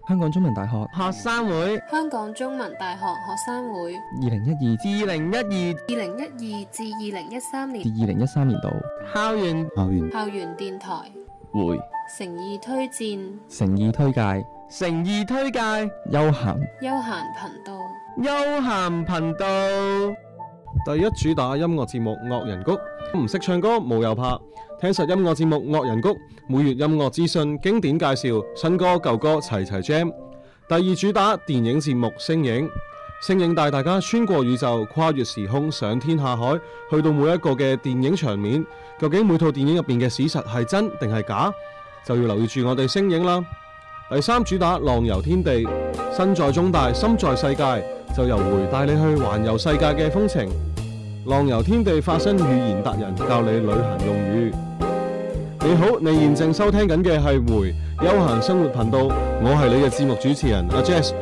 香港中文大學學生會，香港中文大學學生會2012至2013年年度校園電台會誠意推薦誠意推介誠意推介休閒休閒頻道。第一主打音樂節目《惡人谷》，唔識唱歌冇有怕，聽實音樂節目《惡人谷》，每月音樂資訊、經典介紹、新歌舊歌齊齊 jam。第二主打電影節目《星影》，星影帶大家穿過宇宙，跨越時空，上天下海，去到每一個嘅電影場面，究竟每套電影入邊嘅史實係真定係假，就要留意住我哋星影啦。第三主打浪遊天地，身在中大，心在世界，就由回帶你去環遊世界嘅風情。浪遊天地化身語言達人，教你旅行用語。你好，你現正收聽緊嘅係回休閒生活頻道，我係你嘅節目主持人阿 Jess。